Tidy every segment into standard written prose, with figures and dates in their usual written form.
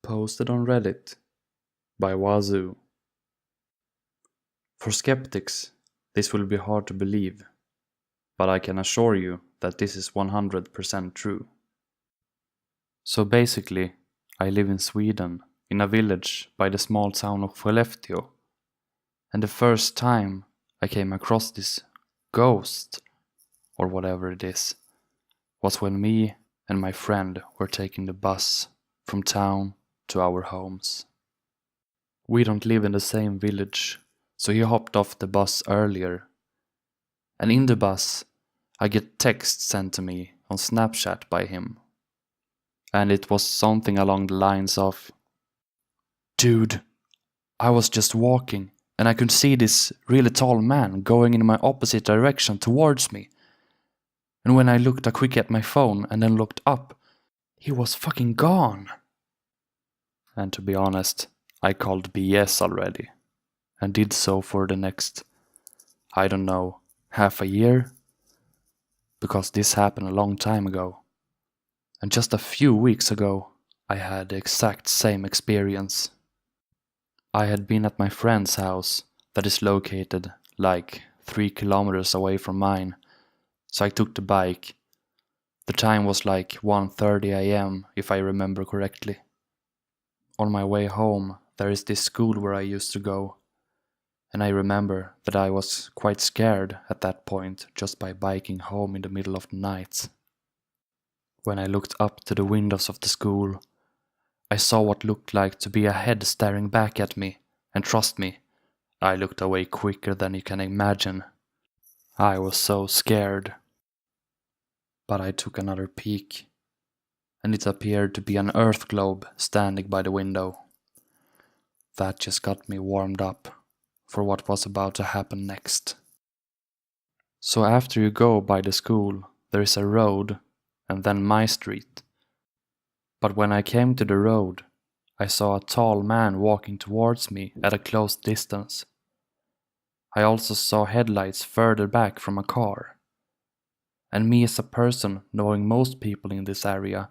Posted on Reddit by Wazoo. For skeptics, this will be hard to believe, but I can assure you that this is 100% true. So basically, I live in Sweden, in a village by the small town of Skellefteå, and the first time I came across this ghost, or whatever it is, was when me and my friend were taking the bus from town to our homes. We don't live in the same village, so he hopped off the bus earlier. And in the bus, I get texts sent to me on Snapchat by him. And it was something along the lines of, "Dude, I was just walking and I could see this really tall man going in my opposite direction towards me. And when I looked a quick at my phone and then looked up, he was fucking gone." And to be honest, I called BS already, and did so for the next, I don't know, half a year? Because this happened a long time ago. And just a few weeks ago, I had the exact same experience. I had been at my friend's house, that is located like 3 kilometers away from mine, so I took the bike. The time was like 1:30 a.m. if I remember correctly. On my way home, there is this school where I used to go, and I remember that I was quite scared at that point just by biking home in the middle of the night. When I looked up to the windows of the school, I saw what looked like to be a head staring back at me, and trust me, I looked away quicker than you can imagine. I was so scared. But I took another peek, and it appeared to be an Earth globe standing by the window. That just got me warmed up for what was about to happen next. So after you go by the school, there is a road, and then my street. But when I came to the road, I saw a tall man walking towards me at a close distance. I also saw headlights further back from a car. And me as a person knowing most people in this area,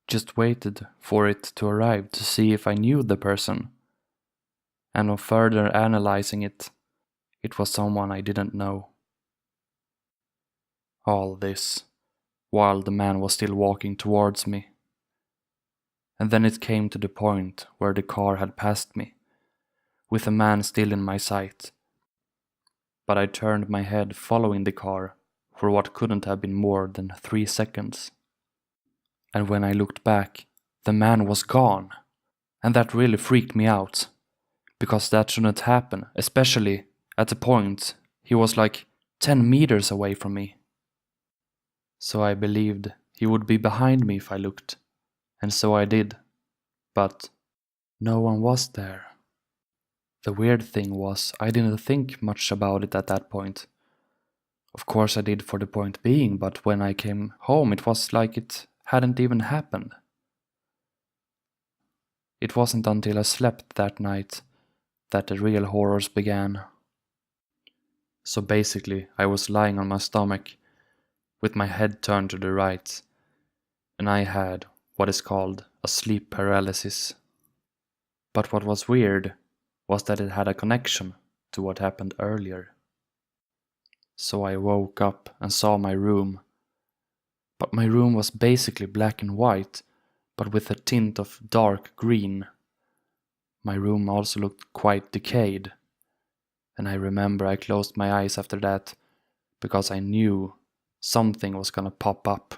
just waited for it to arrive to see if I knew the person. And on further analyzing it, it was someone I didn't know. All this, while the man was still walking towards me. And then it came to the point where the car had passed me, with the man still in my sight. But I turned my head following the car for what couldn't have been more than 3 seconds. And when I looked back, the man was gone. And that really freaked me out, because that shouldn't happen, especially at the point he was like 10 meters away from me. So I believed he would be behind me if I looked, and so I did. But no one was there. The weird thing was, I didn't think much about it at that point. Of course I did for the point being, but when I came home it was like it hadn't even happened. It wasn't until I slept that night that the real horrors began. So basically I was lying on my stomach, with my head turned to the right, and I had what is called a sleep paralysis. But what was weird was that it had a connection to what happened earlier. So I woke up and saw my room. But my room was basically black and white, but with a tint of dark green. My room also looked quite decayed, and I remember I closed my eyes after that, because I knew something was gonna pop up.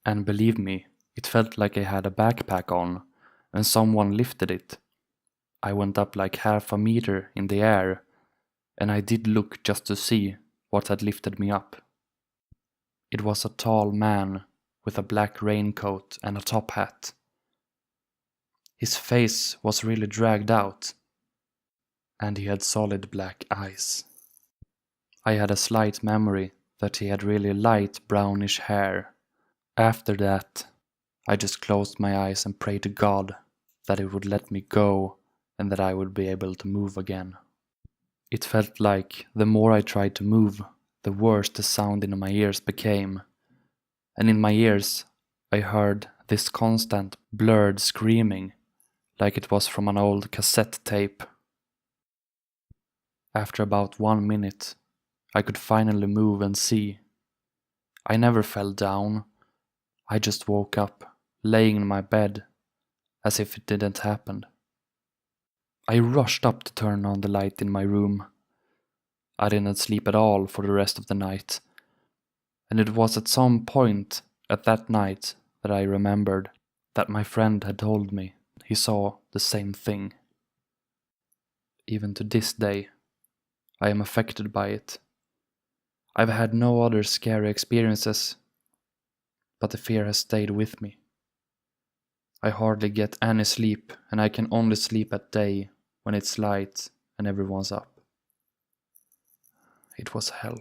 And believe me, it felt like I had a backpack on, and someone lifted it. I went up like half a meter in the air, and I did look just to see what had lifted me up. It was a tall man with a black raincoat and a top hat. His face was really dragged out, and he had solid black eyes. I had a slight memory that he had really light brownish hair. After that, I just closed my eyes and prayed to God that it would let me go and that I would be able to move again. It felt like the more I tried to move, the worse the sound in my ears became. And in my ears, I heard This constant blurred screaming, like it was from an old cassette tape. After about 1 minute, I could finally move and see. I never fell down. I just woke up, laying in my bed, as if it didn't happen. I rushed up to turn on the light in my room. I didn't sleep at all for the rest of the night, and it was at some point at that night that I remembered that my friend had told me he saw the same thing. Even to this day, I am affected by it. I've had no other scary experiences, but the fear has stayed with me. I hardly get any sleep, and I can only sleep at day when it's light and everyone's up. It was hell.